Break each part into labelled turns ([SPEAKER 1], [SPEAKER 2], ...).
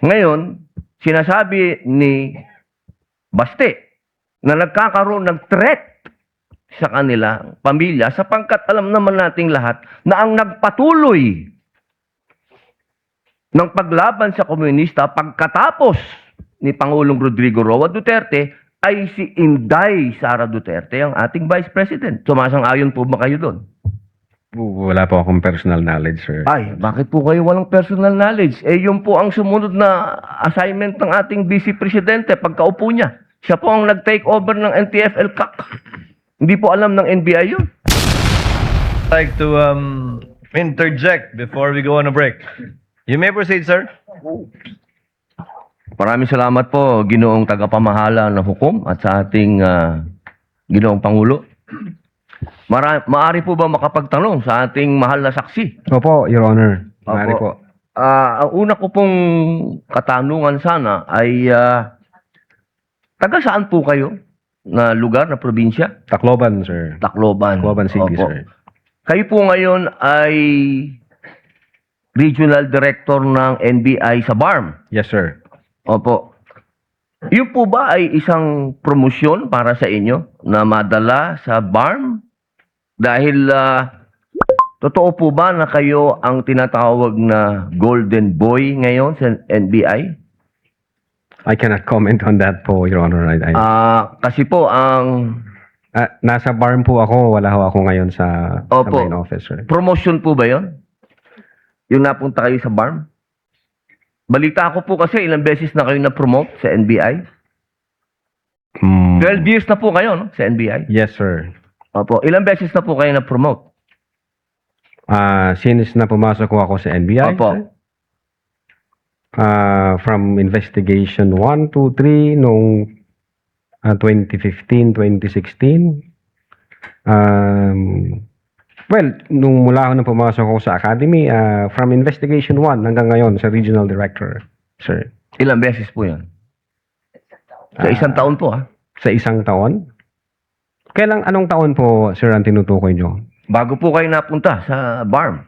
[SPEAKER 1] Ngayon, sinasabi ni Baste na nagkakaroon ng threat sa kanilang pamilya sapagkat alam naman nating lahat na ang nagpatuloy ng paglaban sa komunista pagkatapos ni Pangulong Rodrigo Roa Duterte ay si Inday Sara Duterte, ang ating Vice President. Sumasang-ayon po ba kayo doon?
[SPEAKER 2] Wala po akong personal knowledge, sir.
[SPEAKER 1] Ay, bakit po kayo walang personal knowledge? Eh, yun po ang sumunod na assignment ng ating Vice Presidente pagkaupo niya. Siya po ang nag-take over ng NTF-ELCAC. Hindi po alam ng NBI yun.
[SPEAKER 3] I'd like to interject before we go on a break. You may proceed, sir.
[SPEAKER 1] Maraming salamat po, Ginoong Tagapamahala ng Hukom at sa ating Ginoong Pangulo. Maaari po ba makapagtanong sa ating mahal na saksi?
[SPEAKER 2] Opo, Your Honor. Maaari po.
[SPEAKER 1] Ang una ko pong katanungan sana ay taga saan po kayo na lugar, na probinsya?
[SPEAKER 2] Tacloban, sir.
[SPEAKER 1] Tacloban.
[SPEAKER 2] Tacloban City,
[SPEAKER 1] Opo.
[SPEAKER 2] sir.
[SPEAKER 1] Kayo po ngayon ay Regional Director ng NBI sa BARM.
[SPEAKER 2] Yes, sir.
[SPEAKER 1] Opo. Yun po ba ay isang promosyon para sa inyo na madala sa BARM? Dahil totoo po ba na kayo ang tinatawag na Golden Boy ngayon sa NBI?
[SPEAKER 2] I cannot comment on that po, Your Honor.
[SPEAKER 1] Kasi po ang
[SPEAKER 2] Nasa BARM po ako. Wala ho ako ngayon sa
[SPEAKER 1] Opo.
[SPEAKER 2] main office, sir.
[SPEAKER 1] promotion po ba yon? Yung napunta kayo sa BARM? Balita ko po kasi ilang beses na kayo na-promote sa NBI. 12 years na po kayo, no? Sa NBI.
[SPEAKER 2] Yes, sir.
[SPEAKER 1] Opo. Ilang beses na po kayo na-promote?
[SPEAKER 2] Since na pumasok ko ako sa NBI,
[SPEAKER 1] Opo.
[SPEAKER 2] sir, from investigation 1, 2, 3 noong 2015, 2016. Well, nung mula ako na pumasok ako sa academy, from investigation 1 hanggang ngayon sa regional director, sir.
[SPEAKER 1] Ilang beses po yan? Sa isang taon po, ha?
[SPEAKER 2] Sa isang taon? Anong taon po, sir, ang tinutukoy nyo?
[SPEAKER 1] Bago po kayo napunta sa BARM.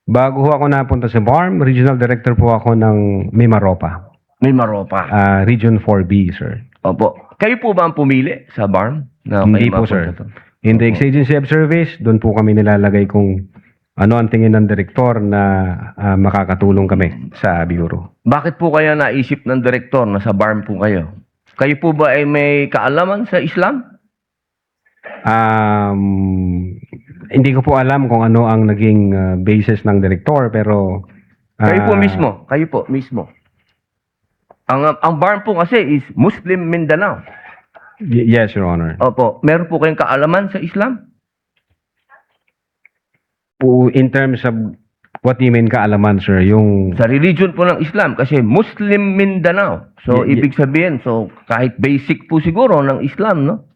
[SPEAKER 2] Bago ho ako napunta sa BARM, regional director po ako ng Mimaropa.
[SPEAKER 1] May Maropa.
[SPEAKER 2] Region 4B, sir.
[SPEAKER 1] Opo. Kayo po ba ang pumili sa BARM? Na
[SPEAKER 2] Hindi
[SPEAKER 1] kayo
[SPEAKER 2] po, sir.
[SPEAKER 1] mapunta to?
[SPEAKER 2] In the ex-agency of service, doon po kami nilalagay kung ano ang tingin ng direktor na makakatulong kami sa bureau.
[SPEAKER 1] Bakit po kaya naisip ng direktor na sa BARM po kayo? Kayo po ba ay may kaalaman sa Islam?
[SPEAKER 2] Hindi ko po alam kung ano ang naging basis ng direktor, pero
[SPEAKER 1] Kayo po mismo. Kayo po mismo. Ang BARM po kasi is Muslim Mindanao.
[SPEAKER 2] Yes, Your Honor.
[SPEAKER 1] Opo. Meron po kayong kaalaman sa Islam?
[SPEAKER 2] In terms of what do you mean kaalaman, sir? Yung
[SPEAKER 1] Sa religion po ng Islam kasi Muslim Mindanao. So, ibig sabihin, kahit basic po siguro ng Islam, no?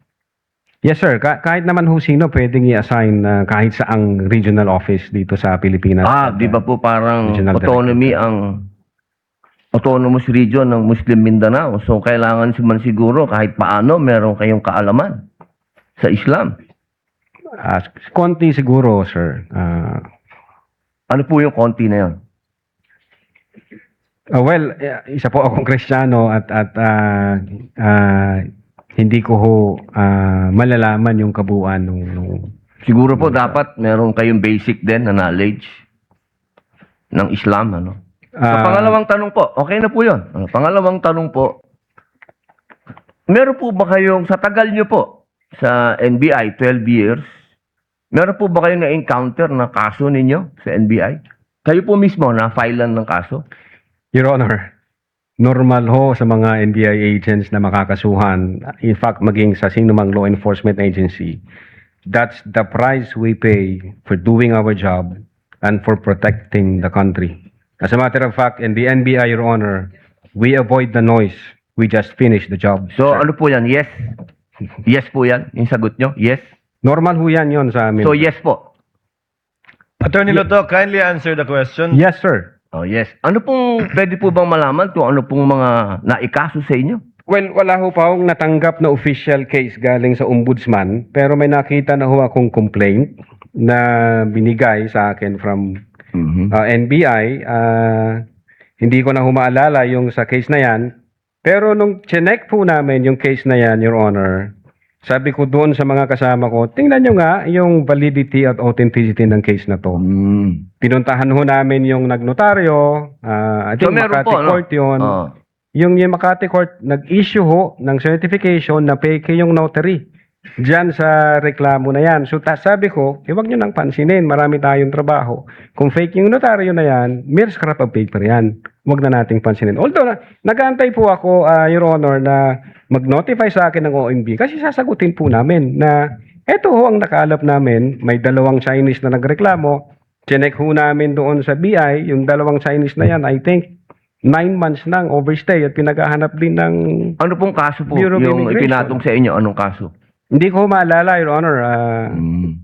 [SPEAKER 2] Yes, sir. Kahit naman ho sino pwedeng i-assign kahit saang regional office dito sa Pilipinas.
[SPEAKER 1] Di ba po parang
[SPEAKER 2] Regional
[SPEAKER 1] autonomy ang autonomous region ng Muslim Mindanao. So, kailangan man siguro kahit paano meron kayong kaalaman sa Islam.
[SPEAKER 2] Konti siguro, sir.
[SPEAKER 1] Ano po yung konti na yun?
[SPEAKER 2] Well, isa po akong Kristiyano at hindi ko ho malalaman yung kabuuan nung
[SPEAKER 1] Siguro po dapat meron kayong basic din na knowledge ng Islam, ano? Sa pangalawang tanong po, okay na po yun. Pangalawang tanong po, meron po ba kayong, sa tagal nyo po, sa NBI, 12 years, meron po ba kayong na-encounter na kaso ninyo sa NBI? Kayo po mismo na-filean ng kaso?
[SPEAKER 2] Your Honor, normal ho sa mga NBI agents na makakasuhan, in fact, maging sa sinumang law enforcement agency, that's the price we pay for doing our job and for protecting the country. As a matter of fact, in the NBI, Your Honor, we avoid the noise. We just finish the job.
[SPEAKER 1] So,
[SPEAKER 2] sir.
[SPEAKER 1] ano po yan? Yes? Yes po yan? Yung sagot nyo? Yes?
[SPEAKER 2] Normal ho yan yun sa amin.
[SPEAKER 1] So, yes po.
[SPEAKER 3] Attorney Loto, kindly answer the question.
[SPEAKER 2] Yes, sir.
[SPEAKER 1] Oh, yes. Ano pong, pwede po bang malaman kung ano pong mga naikaso sa inyo?
[SPEAKER 2] Well, wala ho pa akong natanggap na official case galing sa ombudsman, pero may nakita na ho akong complaint na binigay sa akin from NBI. Hindi ko na humaalala yung sa case na yan. Pero nung chinek po namin yung case na yan, Your Honor, sabi ko doon sa mga kasama ko, tingnan nyo nga yung validity at authenticity ng case na to. Pinuntahan ho namin yung nagnotaryo, I think
[SPEAKER 1] meron
[SPEAKER 2] Makati
[SPEAKER 1] po, no?
[SPEAKER 2] Court yun.
[SPEAKER 1] Oo.
[SPEAKER 2] Yung Makati Court, nag-issue ho ng certification na fake yung notary. Diyan sa reklamo na yan. So sabi ko, huwag nyo nang pansinin, marami tayong trabaho. Kung fake yung notaryo na yan, mere scrap of paper yan. Huwag na nating pansinin. Although, nag-aantay po ako, Your Honor, na mag-notify sa akin ng OMB kasi sasagutin po namin na eto ho ang nakalap namin, may dalawang Chinese na nagreklamo, chinek ho namin doon sa BI, yung dalawang Chinese na yan, I think, 9 months nang overstay at pinaghahanap din ng...
[SPEAKER 1] Ano pong kaso po
[SPEAKER 2] Bureau of
[SPEAKER 1] yung
[SPEAKER 2] Immigration.
[SPEAKER 1] ipinatong sa inyo? Anong kaso?
[SPEAKER 2] Hindi ko maalala, Your Honor.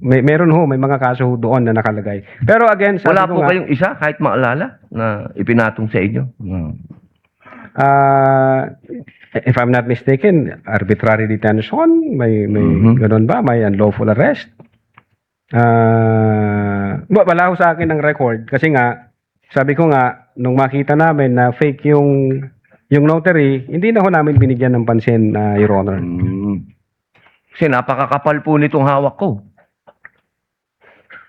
[SPEAKER 2] May mga kaso ho doon na nakalagay. Pero again, sabi
[SPEAKER 1] Wala
[SPEAKER 2] ko
[SPEAKER 1] po
[SPEAKER 2] nga,
[SPEAKER 1] kayong isa kahit maalala na ipinatong sa inyo?
[SPEAKER 2] if I'm not mistaken, arbitrary detention, may ganun ba? May unlawful arrest? Wala ho sa akin ng record kasi nga, sabi ko nga, nung makita namin na fake yung notary, hindi na ho namin binigyan ng pansin, Your Honor.
[SPEAKER 1] Kasi napakakapal po nitong hawak ko.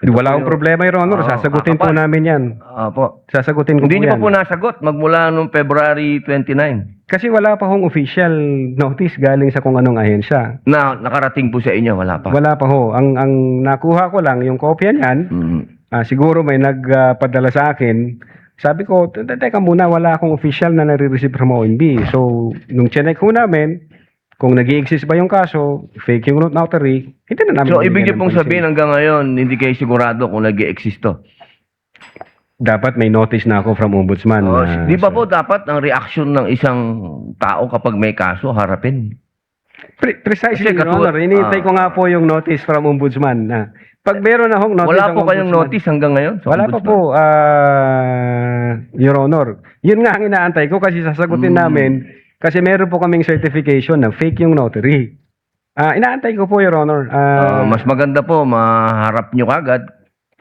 [SPEAKER 2] Wala akong problema, Your Honor. Sasagutin po
[SPEAKER 1] kakapal.
[SPEAKER 2] namin yan.
[SPEAKER 1] Po.
[SPEAKER 2] Sasagutin ko
[SPEAKER 1] Hindi
[SPEAKER 2] po
[SPEAKER 1] niyo
[SPEAKER 2] yan.
[SPEAKER 1] pa po nasagot magmula noong February 29
[SPEAKER 2] Kasi wala pa hong official notice galing sa kung anong ahensya.
[SPEAKER 1] na nakarating po sa inyo. Wala pa.
[SPEAKER 2] Wala pa ho. Ang nakuha ko lang, yung kopya niyan, siguro may nagpadala sa akin. Sabi ko, teka muna, wala akong official na nare-receive from OMB. So, nung chinek ho namin, kung nag-i-exist ba yung kaso, fake yung notary, hindi na namin
[SPEAKER 1] So, ibig niyo
[SPEAKER 2] binigyan ng
[SPEAKER 1] pong
[SPEAKER 2] pansin.
[SPEAKER 1] sabihin hanggang ngayon, hindi kayo sigurado kung nag-i-exist to.
[SPEAKER 2] Dapat may notice na ako from Ombudsman.
[SPEAKER 1] Di ba po dapat ang reaction ng isang tao kapag may kaso, harapin?
[SPEAKER 2] Precisely,
[SPEAKER 1] Kasi
[SPEAKER 2] Your Honor. Iniintay ko nga po yung notice from Ombudsman na pag meron na hong notice
[SPEAKER 1] Wala
[SPEAKER 2] ang
[SPEAKER 1] po kayong
[SPEAKER 2] Ombudsman-
[SPEAKER 1] notice hanggang ngayon? sa
[SPEAKER 2] Wala pa
[SPEAKER 1] Ombudsman?
[SPEAKER 2] po, Your Honor. Yun nga ang inaantay ko kasi sasagutin namin kasi meron po kaming certification na fake yung notary. Inaantay ko po, Your Honor.
[SPEAKER 1] Mas maganda po, maharap nyo kagad.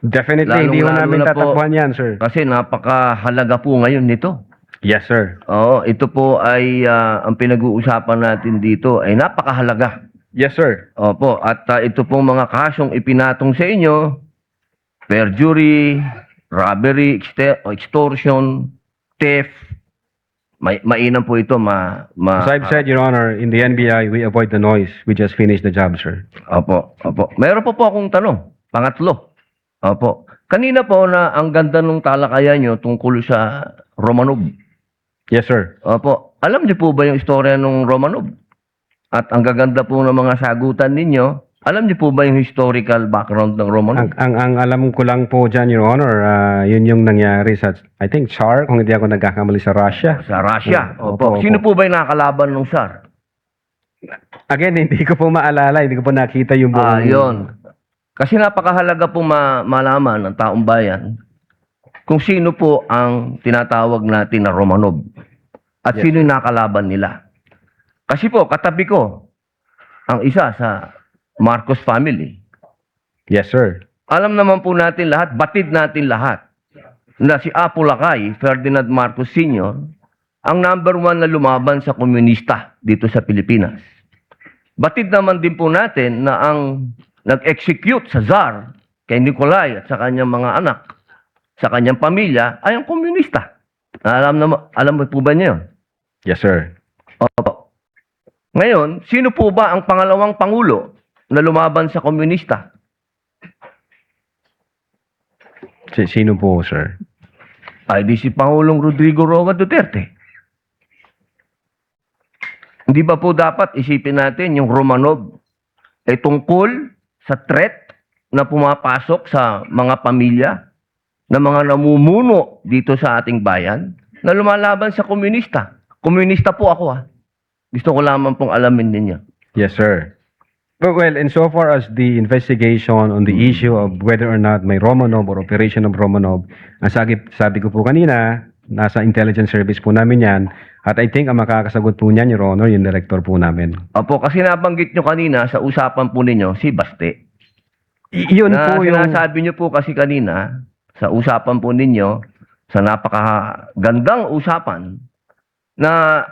[SPEAKER 2] Definitely, hindi ko
[SPEAKER 1] lalong-lalo
[SPEAKER 2] namin
[SPEAKER 1] na po-
[SPEAKER 2] tatakbuhan yan, sir.
[SPEAKER 1] Kasi napakahalaga po ngayon nito.
[SPEAKER 2] Yes, sir.
[SPEAKER 1] Oo, ito po ay ang pinag-uusapan natin dito ay napakahalaga.
[SPEAKER 2] Yes, sir.
[SPEAKER 1] Opo, at ito pong mga kasong ipinatong sa inyo, perjury, robbery, extortion, theft, mainam po ito
[SPEAKER 2] As I've said, Your Honor, in the NBI, we avoid the noise. We just finish the job, sir.
[SPEAKER 1] Opo. Meron po akong tanong. Pangatlo. Opo. Kanina po na ang ganda ng talakayan nyo tungkol sa Romanov.
[SPEAKER 2] Yes, sir.
[SPEAKER 1] Opo. Alam niyo po ba yung istorya ng Romanov? At ang gaganda po ng mga sagutan ninyo, alam niyo po ba yung historical background ng Romanov?
[SPEAKER 2] Ang alam ko lang po dyan, Your Honor, yun yung nangyari sa, I think, Tsar, kung hindi ako nagkakamali sa Russia.
[SPEAKER 1] Sa Russia.
[SPEAKER 2] Opo.
[SPEAKER 1] Sino po ba yung nakalaban ng Tsar?
[SPEAKER 2] Again, hindi ko po maalala, hindi ko po nakita yung buong...
[SPEAKER 1] Yun. Kasi napakahalaga po malaman ng taong bayan kung sino po ang tinatawag natin na Romanov at sino yung nakalaban nila. Kasi po, katabi ko ang isa sa Marcos family.
[SPEAKER 2] Yes, sir.
[SPEAKER 1] Alam naman po natin lahat, batid natin lahat, na si Apo Lakay, Ferdinand Marcos Sr., ang number 1 na lumaban sa komunista dito sa Pilipinas. Batid naman din po natin na ang nag-execute sa Tsar kay Nikolai at sa kanyang mga anak, sa kanyang pamilya, ay ang komunista. Alam mo po ba niyo?
[SPEAKER 2] Yes, sir.
[SPEAKER 1] Opo. Ngayon, sino po ba ang pangalawang pangulo na lumaban sa komunista?
[SPEAKER 2] Sino po, sir?
[SPEAKER 1] Ay di si Pangulong Rodrigo Roa Duterte. Hindi ba po dapat isipin natin yung Romanov ay tungkol sa threat na pumapasok sa mga pamilya na mga namumuno dito sa ating bayan na lumalaban sa komunista. Komunista po ako Gusto ko lamang pong alamin ninyo.
[SPEAKER 2] Yes, sir. Well, insofar as the investigation on the issue of whether or not may Romanov or operation of Romanov, ang sabi ko po kanina, nasa intelligence service po namin yan, at I think ang makakasagot po niyan, Your Honor, yung director po namin.
[SPEAKER 1] Opo, kasi nabanggit nyo kanina sa usapan po ninyo, si Baste.
[SPEAKER 2] Yun po yung...
[SPEAKER 1] Sinasabi nyo po kasi kanina, sa usapan po ninyo, sa napakagandang usapan na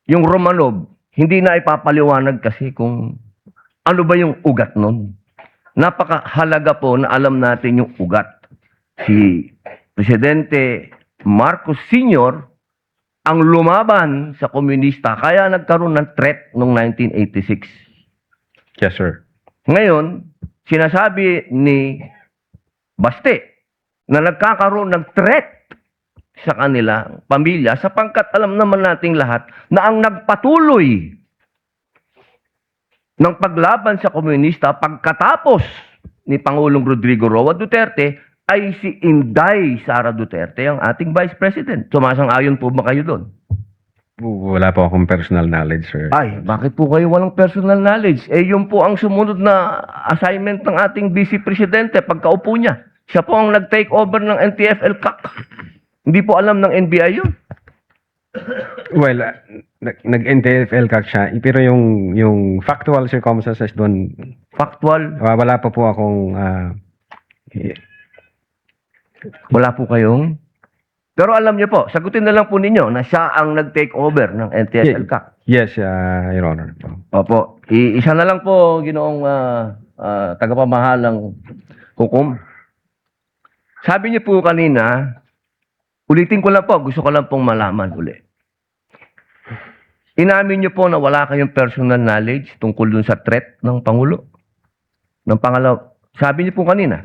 [SPEAKER 1] yung Romanov, hindi na ipapaliwanag kasi kung ano ba yung ugat nun. Napakahalaga po na alam natin yung ugat. Si Presidente Marcos Sr. ang lumaban sa komunista, kaya nagkaroon ng threat noong 1986.
[SPEAKER 2] Yes, sir.
[SPEAKER 1] Ngayon, sinasabi ni Baste na nagkakaroon ng threat sa kanilang pamilya sapagkat alam naman nating lahat na ang nagpatuloy ng paglaban sa komunista pagkatapos ni Pangulong Rodrigo Roa Duterte ay si Inday Sara Duterte, ang ating Vice President. Sumasang-ayon po ba kayo doon?
[SPEAKER 2] Wala po akong personal knowledge, sir.
[SPEAKER 1] Ay, bakit po kayo walang personal knowledge? Eh, yun po ang sumunod na assignment ng ating Vice Presidente pagkaupo niya. Siya po ang nag-take over ng NTF-ELCAC. Hindi po alam ng NBI yun.
[SPEAKER 2] Well, nag-NTF-ELCAC siya, pero yung factual circumstances doon,
[SPEAKER 1] Factual,
[SPEAKER 2] wala pa po akong
[SPEAKER 1] wala po kayong... Pero alam niyo po, sagutin na lang po ninyo na siya ang nag-take over ng NTF-ELCAC.
[SPEAKER 2] yes, Your Honor.
[SPEAKER 1] Opo. Isa na lang po, ginoong tagapamahalang hukom. Sabi niyo po kanina, ulitin ko lang po, gusto ko lang pong malaman uli. Inamin niyo po na wala kayong personal knowledge tungkol dun sa threat ng Pangulo. Ng pangalaw, sabi niyo po kanina,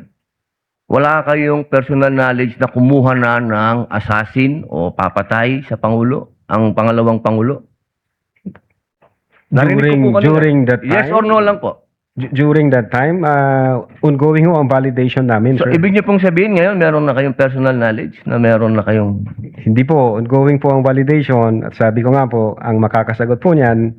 [SPEAKER 1] wala kayong personal knowledge na kumuha na ng assassin o papatay sa Pangulo, ang pangalawang Pangulo. Narinig ko po kanina.
[SPEAKER 2] During that time?
[SPEAKER 1] Yes or no lang po.
[SPEAKER 2] During that time, ongoing ho ang validation namin,
[SPEAKER 1] So,
[SPEAKER 2] sir.
[SPEAKER 1] ibig niyo pong sabihin ngayon, meron na kayong personal knowledge na meron na kayong...
[SPEAKER 2] Hindi po, ongoing po ang validation at sabi ko nga po, ang makakasagot po niyan,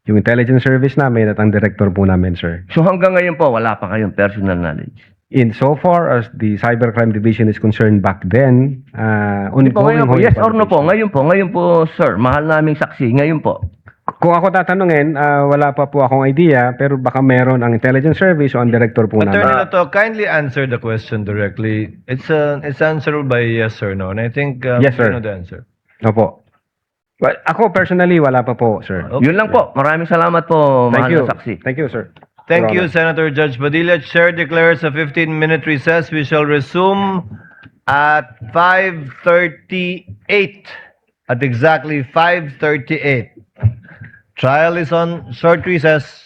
[SPEAKER 2] yung intelligence service namin at ang director po namin, sir.
[SPEAKER 1] So, hanggang ngayon po, wala pa kayong personal knowledge.
[SPEAKER 2] In so far as the cybercrime division is concerned back then,
[SPEAKER 1] Hindi po,
[SPEAKER 2] ongoing
[SPEAKER 1] ngayon po.
[SPEAKER 2] ho yung
[SPEAKER 1] Yes or no po?
[SPEAKER 2] validation.
[SPEAKER 1] Ngayon po, sir. Mahal naming saksi. Ngayon po.
[SPEAKER 2] Kung ako tatanungin, wala pa po akong idea, pero baka meron ang intelligence service o ang director po
[SPEAKER 3] Attorney
[SPEAKER 2] namin.
[SPEAKER 3] Lato, kindly answer the question directly. It's answerable by yes or no, and I think
[SPEAKER 2] Yes, sir.
[SPEAKER 3] you know the answer.
[SPEAKER 2] Opo. Well, ako personally, wala pa po, sir.
[SPEAKER 3] Okay.
[SPEAKER 1] Yun lang po. Maraming salamat po,
[SPEAKER 2] Thank
[SPEAKER 1] mahal
[SPEAKER 2] you.
[SPEAKER 1] na saksi.
[SPEAKER 2] Thank you, sir.
[SPEAKER 3] Thank
[SPEAKER 2] Your
[SPEAKER 3] you,
[SPEAKER 2] Honor.
[SPEAKER 3] Senator Judge Padilla. Chair declares a 15-minute recess. We shall resume at 5:38. At exactly 5:38. Trial is on short recess.